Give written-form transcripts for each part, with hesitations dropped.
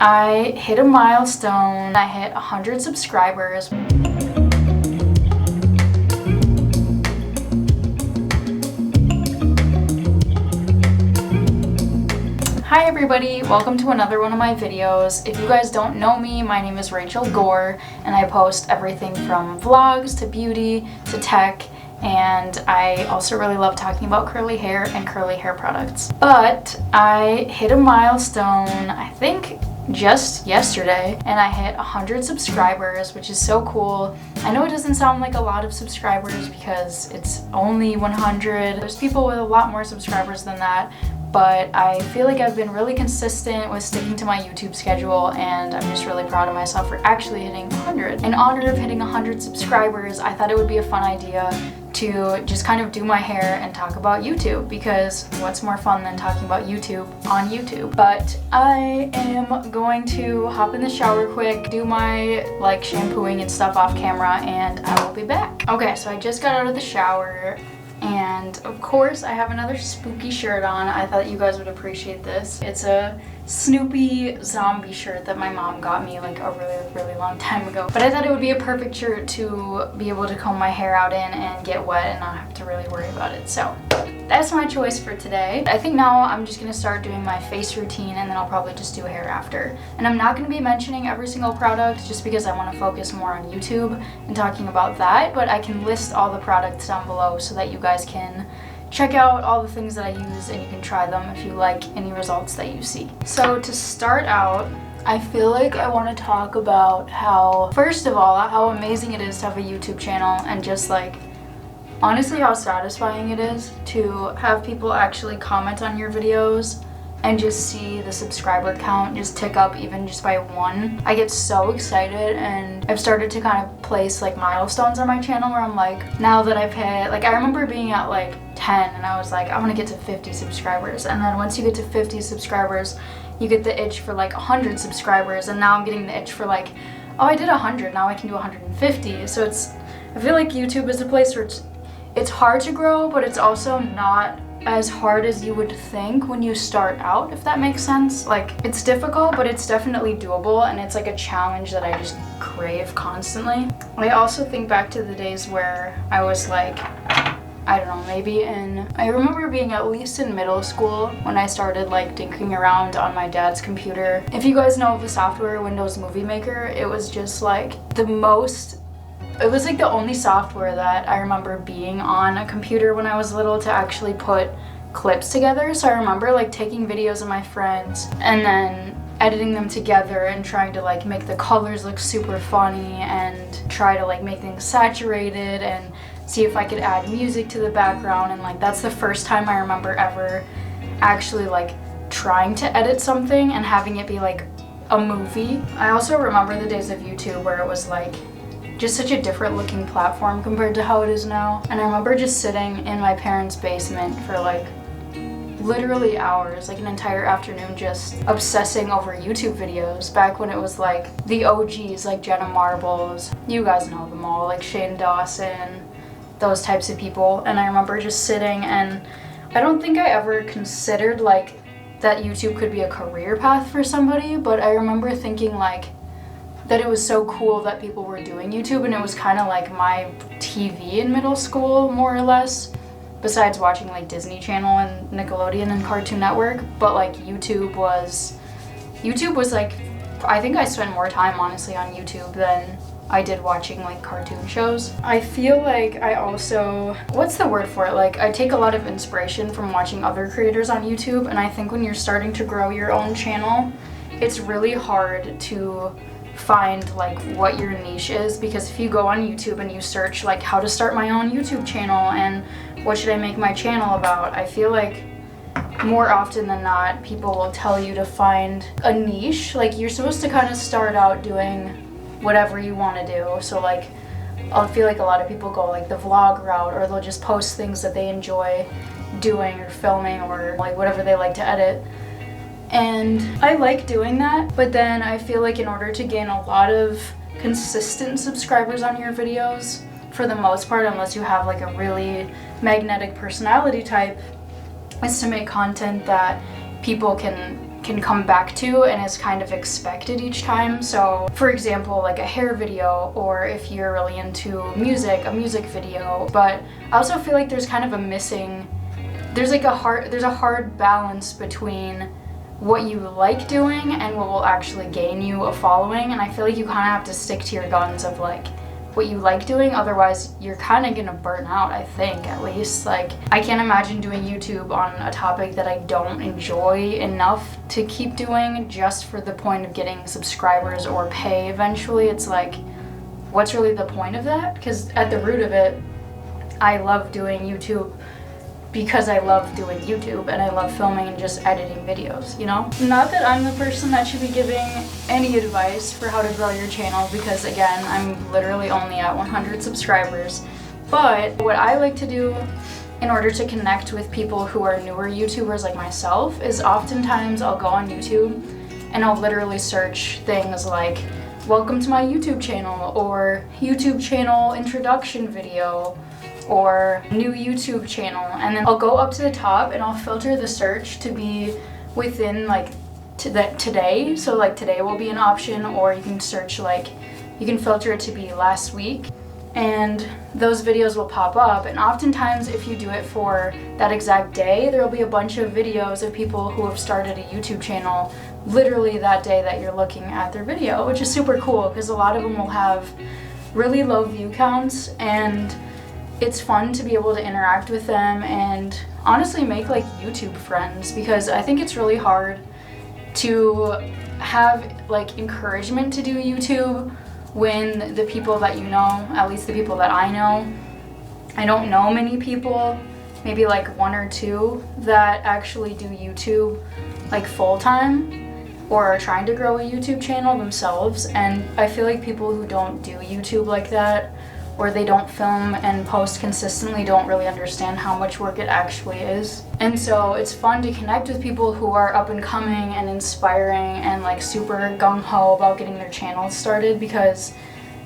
I hit a milestone. I hit 100 subscribers. Hi everybody, welcome to another one of my videos. If you guys don't know me, my name is Rachel Gore, and I post everything from vlogs to beauty to tech, and I also really love talking about curly hair and curly hair products. But I hit a milestone, I think just yesterday, and I hit 100 subscribers, which is so cool. I know it doesn't sound like a lot of subscribers because it's only 100. There's people with a lot more subscribers than that, but I feel like I've been really consistent with sticking to my YouTube schedule, and I'm just really proud of myself for actually hitting 100. In honor of hitting 100 subscribers, I thought it would be a fun idea to just kind of do my hair and talk about YouTube, because what's more fun than talking about YouTube on YouTube? But I am going to hop in the shower quick, do my shampooing and stuff off camera, and I will be back. Okay, so I just got out of the shower, and of course I have another spooky shirt on. I thought you guys would appreciate this. It's a Snoopy zombie shirt that my mom got me like a really long time ago. But I thought it would be a perfect shirt to be able to comb my hair out in and get wet and not have to really worry about it. So that's my choice for today. I think now I'm just gonna start doing my face routine, and then I'll probably just do hair after. And I'm not gonna be mentioning every single product just because I wanna focus more on YouTube and talking about that, but I can list all the products down below so that you guys can check out all the things that I use and you can try them if you like any results that you see. So to start out, I feel like I want to talk about how, first of all, how amazing it is to have a YouTube channel, and just honestly how satisfying it is to have people actually comment on your videos and just see the subscriber count just tick up even just by one. I get so excited, and I've started to kind of place milestones on my channel where I'm like, now that I've hit, I remember being at 10 and I was like, I want to get to 50 subscribers, and then once you get to 50 subscribers you get the itch for 100 subscribers, and now I'm getting the itch for oh, I did 100, now I can do 150. So I feel like YouTube is a place where it's hard to grow, but it's also not as hard as you would think when you start out, if that makes sense. It's difficult, but it's definitely doable, and it's a challenge that I just crave constantly. I also think back to the days where I was I don't know, I remember being at least in middle school when I started dinking around on my dad's computer. If you guys know the software Windows Movie Maker, it was just it was the only software that I remember being on a computer when I was little to actually put clips together. So I remember taking videos of my friends and then editing them together and trying to make the colors look super funny and try to make things saturated and see if I could add music to the background. And that's the first time I remember ever actually trying to edit something and having it be a movie. I also remember the days of YouTube where it was just such a different looking platform compared to how it is now. And I remember just sitting in my parents' basement for literally hours, an entire afternoon, just obsessing over YouTube videos back when it was the OGs, Jenna Marbles. You guys know them all, Shane Dawson, those types of people. And I remember just sitting, and I don't think I ever considered that YouTube could be a career path for somebody, but I remember thinking that it was so cool that people were doing YouTube, and it was kind of my TV in middle school, more or less, besides watching Disney Channel and Nickelodeon and Cartoon Network. But YouTube was I think I spent more time honestly on YouTube than I did watching cartoon shows. I feel I also, what's the word for it? I take a lot of inspiration from watching other creators on YouTube, and I think when you're starting to grow your own channel, it's really hard to find what your niche is, because if you go on YouTube and you search how to start my own YouTube channel and what should I make my channel about, I feel more often than not people will tell you to find a niche. You're supposed to kind of start out doing whatever you want to do. So I feel a lot of people go the vlog route, or they'll just post things that they enjoy doing or filming, or whatever they like to edit. And I like doing that, but then I feel in order to gain a lot of consistent subscribers on your videos, for the most part, unless you have a really magnetic personality type, is to make content that people can can come back to and is kind of expected each time. So for example, like a hair video, or if you're really into music, a music video. But I also feel like there's kind of there's a hard balance between what you like doing and what will actually gain you a following, and I feel like you kind of have to stick to your guns of like what you like doing, otherwise you're kind of gonna burn out, I think, at least. Like, I can't imagine doing YouTube on a topic that I don't enjoy enough to keep doing just for the point of getting subscribers or pay eventually. It's like, what's really the point of that? Because at the root of it, I love doing YouTube because I love doing YouTube and I love filming and just editing videos, you know? Not that I'm the person that should be giving any advice for how to grow your channel, because again, I'm literally only at 100 subscribers. But what I like to do in order to connect with people who are newer YouTubers like myself is oftentimes I'll go on YouTube and I'll literally search things like welcome to my YouTube channel, or YouTube channel introduction video, or new YouTube channel, and then I'll go up to the top and I'll filter the search to be within like today. So like today will be an option, or you can search like, you can filter it to be last week, and those videos will pop up. And oftentimes if you do it for that exact day, there will be a bunch of videos of people who have started a YouTube channel literally that day that you're looking at their video, which is super cool because a lot of them will have really low view counts, and it's fun to be able to interact with them and honestly make like YouTube friends, because I think it's really hard to have like encouragement to do YouTube when the people that you know, at least the people that I know, I don't know many people, maybe like one or two that actually do YouTube like full-time or are trying to grow a YouTube channel themselves. And I feel like people who don't do YouTube like that, or they don't film and post consistently, don't really understand how much work it actually is. And so it's fun to connect with people who are up and coming and inspiring and like super gung-ho about getting their channels started, because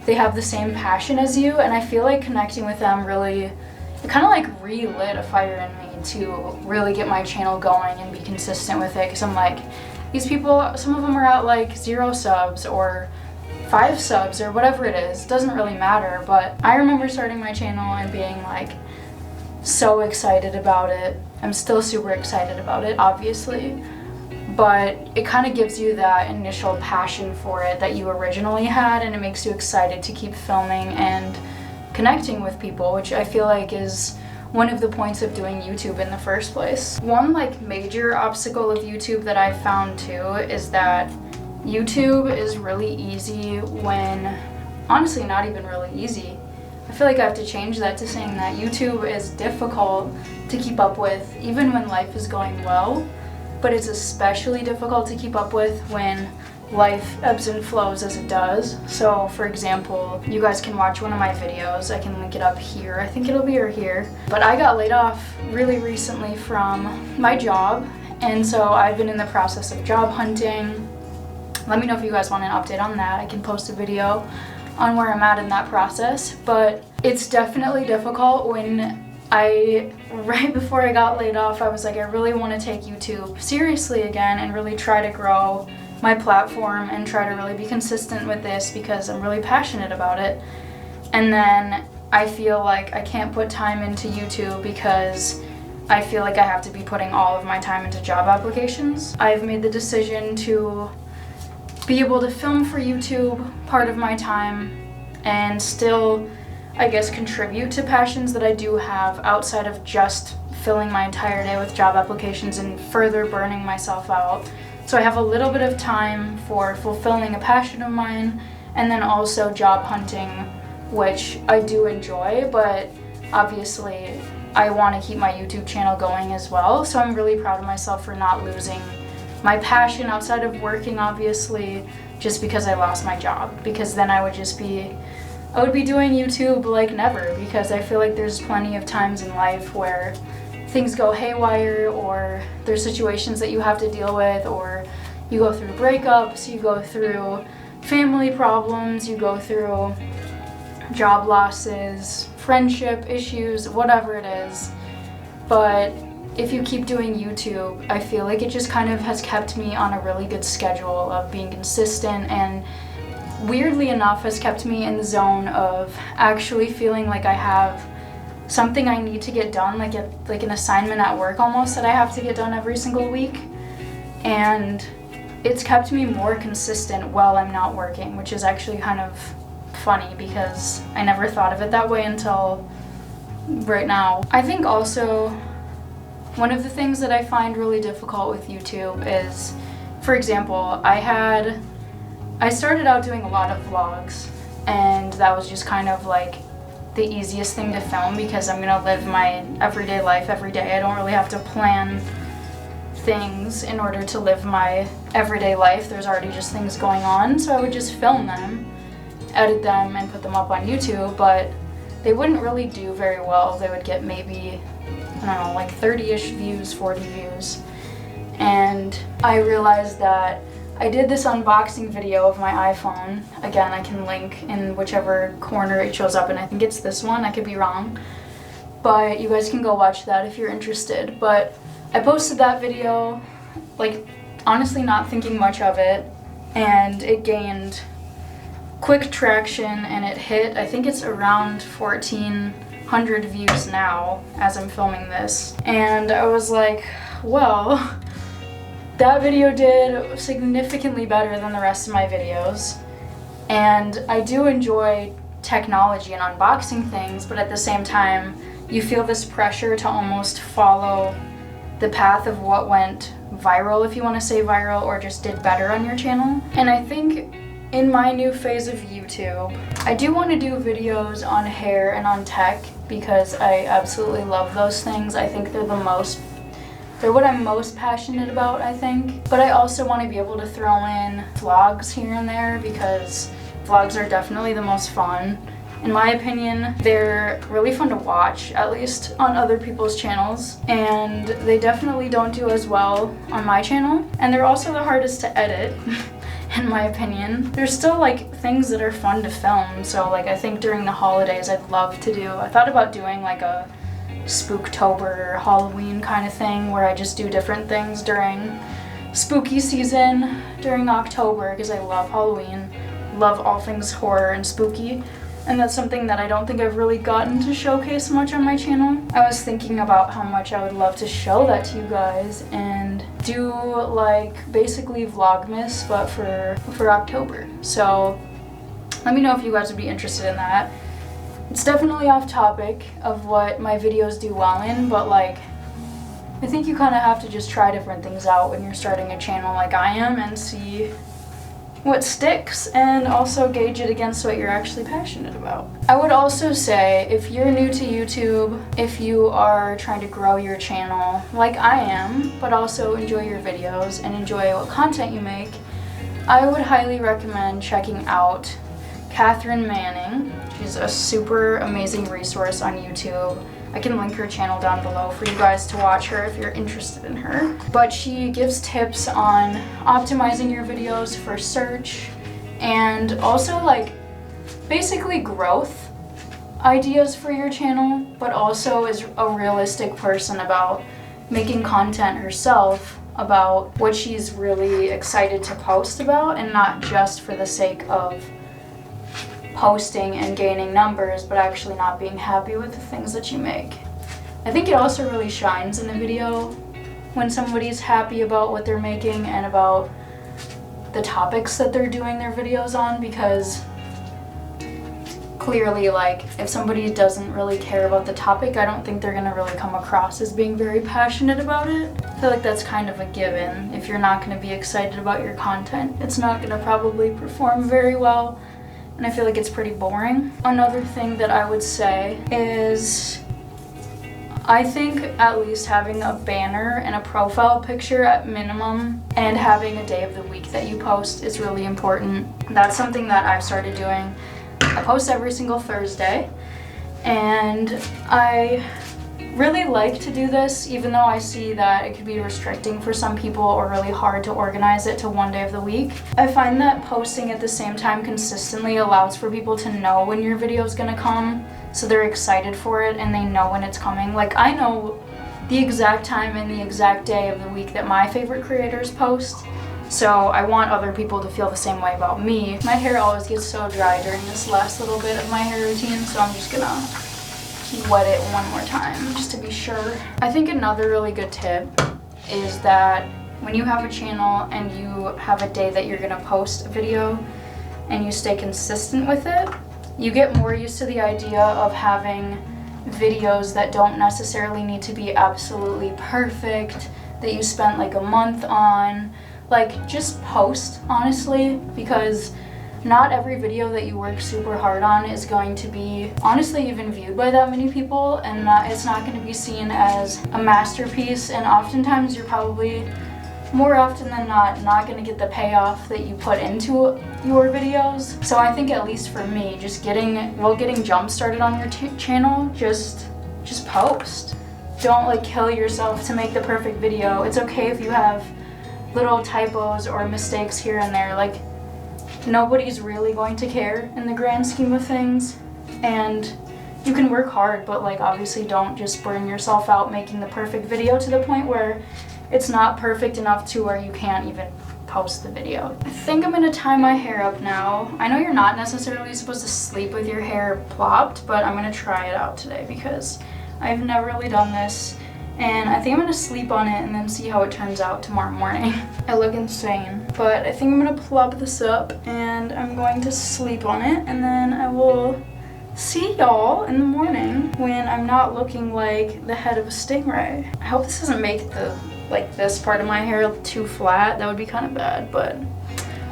they have the same passion as you. And I feel like connecting with them really, it kind of like relit a fire in me to really get my channel going and be consistent with it, because I'm like, these people, some of them are at like 0 subs or 5 subs or whatever it is, doesn't really matter. But I remember starting my channel and being like so excited about it. I'm still super excited about it, obviously, but it kind of gives you that initial passion for it that you originally had, and it makes you excited to keep filming and connecting with people, which I feel like is one of the points of doing YouTube in the first place. One like major obstacle of YouTube that I've found too is that YouTube is really easy when, honestly, not even really easy. I feel like I have to change that to saying that YouTube is difficult to keep up with even when life is going well, but it's especially difficult to keep up with when life ebbs and flows as it does. So for example, you guys can watch one of my videos, I can link it up here, I think it'll be right here, but I got laid off really recently from my job, and so I've been in the process of job hunting. Let me know if you guys want an update on that. I can post a video on where I'm at in that process, but it's definitely difficult when right before I got laid off, I was like, I really want to take YouTube seriously again and really try to grow my platform and try to really be consistent with this because I'm really passionate about it. And then I feel like I can't put time into YouTube because I feel like I have to be putting all of my time into job applications. I've made the decision to be able to film for YouTube part of my time and still, I guess, contribute to passions that I do have outside of just filling my entire day with job applications and further burning myself out. So I have a little bit of time for fulfilling a passion of mine, and then also job hunting, which I do enjoy, but obviously I want to keep my YouTube channel going as well. So I'm really proud of myself for not losing my passion outside of working, obviously, just because I lost my job, because then I would be doing YouTube like never, because I feel like there's plenty of times in life where things go haywire, or there's situations that you have to deal with, or you go through breakups, you go through family problems, you go through job losses, friendship issues, whatever it is. But if you keep doing YouTube, I feel like it just kind of has kept me on a really good schedule of being consistent, and weirdly enough has kept me in the zone of actually feeling like I have something I need to get done, like an assignment at work almost that I have to get done every single week. And it's kept me more consistent while I'm not working, which is actually kind of funny because I never thought of it that way until right now. I think also one of the things that I find really difficult with YouTube is, for example, I started out doing a lot of vlogs, and that was just kind of like the easiest thing to film because I'm gonna live my everyday life every day. I don't really have to plan things in order to live my everyday life. There's already just things going on, so I would just film them, edit them, and put them up on YouTube, but they wouldn't really do very well. They would get maybe, I don't know, like 30-ish views, 40 views. And I realized that I did this unboxing video of my iPhone. Again, I can link in whichever corner it shows up, and I think it's this one, I could be wrong. But you guys can go watch that if you're interested. But I posted that video, like, honestly not thinking much of it, and it gained quick traction, and it hit, I think it's around 1,400 views now as I'm filming this. And I was like, well, that video did significantly better than the rest of my videos. And I do enjoy technology and unboxing things, but at the same time, you feel this pressure to almost follow the path of what went viral, if you want to say viral, or just did better on your channel. And I think in my new phase of YouTube, I do want to do videos on hair and on tech because I absolutely love those things. I think they're what I'm most passionate about, I think. But I also want to be able to throw in vlogs here and there because vlogs are definitely the most fun. In my opinion, they're really fun to watch, at least on other people's channels, and they definitely don't do as well on my channel. And they're also the hardest to edit, in my opinion. There's still like things that are fun to film, so like I think during the holidays I thought about doing like a Spooktober, Halloween kind of thing where I just do different things during spooky season during October because I love Halloween, love all things horror and spooky. And that's something that I don't think I've really gotten to showcase much on my channel. I was thinking about how much I would love to show that to you guys and do like basically Vlogmas, but for October. So let me know if you guys would be interested in that. It's definitely off topic of what my videos do well in, but like I think you kind of have to just try different things out when you're starting a channel like I am and see what sticks, and also gauge it against what you're actually passionate about. I would also say, if you're new to YouTube, if you are trying to grow your channel like I am, but also enjoy your videos and enjoy what content you make, I would highly recommend checking out CATHRIN Manning. She's a super amazing resource on YouTube. I can link her channel down below for you guys to watch her if you're interested in her. But she gives tips on optimizing your videos for search and also like basically growth ideas for your channel, but also is a realistic person about making content herself about what she's really excited to post about, and not just for the sake of posting and gaining numbers, but actually not being happy with the things that you make. I think it also really shines in a video when somebody's happy about what they're making and about the topics that they're doing their videos on, because clearly, like, if somebody doesn't really care about the topic, I don't think they're gonna really come across as being very passionate about it. I feel like that's kind of a given. If you're not gonna be excited about your content, it's not gonna probably perform very well. And I feel like it's pretty boring. Another thing that I would say is I think at least having a banner and a profile picture at minimum, and having a day of the week that you post is really important. That's something that I've started doing. I post every single Thursday, and I really like to do this, even though I see that it could be restricting for some people or really hard to organize it to one day of the week. I find that posting at the same time consistently allows for people to know when your video is gonna come, so they're excited for it and they know when it's coming. Like, I know the exact time and the exact day of the week that my favorite creators post. So I want other people to feel the same way about me. My hair always gets so dry during this last little bit of my hair routine, so I'm just gonna wet it one more time just to be sure. I think another really good tip is that when you have a channel and you have a day that you're gonna post a video and you stay consistent with it, you get more used to the idea of having videos that don't necessarily need to be absolutely perfect, that you spent like a month on. Like, just post, honestly, because not every video that you work super hard on is going to be honestly even viewed by that many people, and it's not going to be seen as a masterpiece, and oftentimes you're probably, more often than not going to get the payoff that you put into your videos. So I think, at least for me, just getting jump started on your channel, just post. Don't like kill yourself to make the perfect video. It's okay if you have little typos or mistakes here and there. Like, nobody's really going to care in the grand scheme of things, and you can work hard, but like, obviously don't just burn yourself out making the perfect video to the point where it's not perfect enough to where you can't even post the video. I think I'm gonna tie my hair up now. I know you're not necessarily supposed to sleep with your hair plopped, but I'm gonna try it out today because I've never really done this. And I think I'm gonna sleep on it and then see how it turns out tomorrow morning. I look insane, but I think I'm gonna plop this up and I'm going to sleep on it, and then I will see y'all in the morning when I'm not looking like the head of a stingray. I hope this doesn't make this part of my hair too flat. That would be kind of bad, but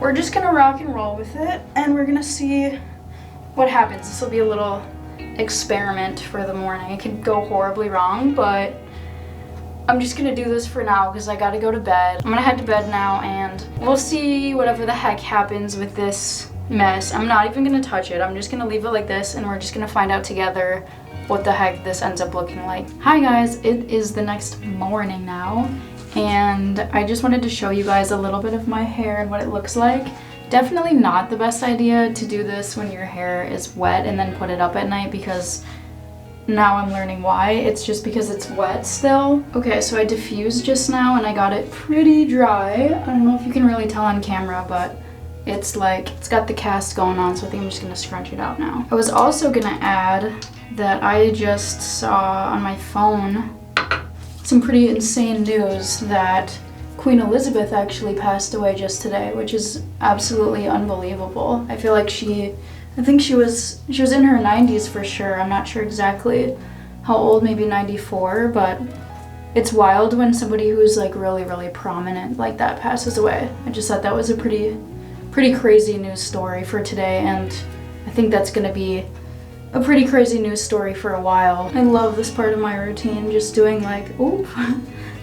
we're just gonna rock and roll with it and we're gonna see what happens. This will be a little experiment for the morning. It could go horribly wrong, but I'm just gonna do this for now because I gotta go to bed. I'm gonna head to bed now and we'll see whatever the heck happens with this mess. I'm not even gonna touch it. I'm just gonna leave it like this and we're just gonna find out together what the heck this ends up looking like. Hi guys, it is the next morning now and I just wanted to show you guys a little bit of my hair and what it looks like. Definitely not the best idea to do this when your hair is wet and then put it up at night, because now I'm learning why. It's just because it's wet still. Okay, so I diffused just now and I got it pretty dry. I don't know if you can really tell on camera, but it's got the cast going on, so I think I'm just gonna scrunch it out now. I was also gonna add that I just saw on my phone some pretty insane news that Queen Elizabeth actually passed away just today, which is absolutely unbelievable. I feel like I think she was in her 90s for sure. I'm not sure exactly how old, maybe 94, but it's wild when somebody who's like really, really prominent like that passes away. I just thought that was a pretty crazy news story for today, and I think that's gonna be a pretty crazy news story for a while. I love this part of my routine, just doing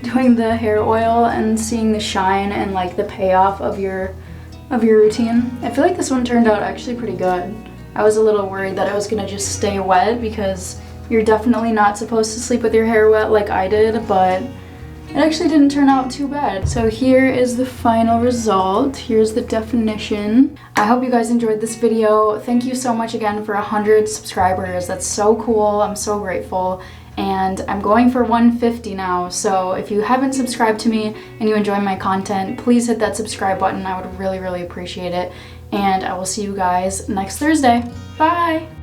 doing the hair oil and seeing the shine and like the payoff of your routine. I feel like this one turned out actually pretty good. I was a little worried that it was gonna just stay wet because you're definitely not supposed to sleep with your hair wet like I did, but it actually didn't turn out too bad. So here is the final result. Here's the definition. I hope you guys enjoyed this video. Thank you so much again for 100 subscribers. That's so cool. I'm so grateful. And I'm going for 150 now, so if you haven't subscribed to me and you enjoy my content, please hit that subscribe button. I would really, really appreciate it. And I will see you guys next Thursday. Bye!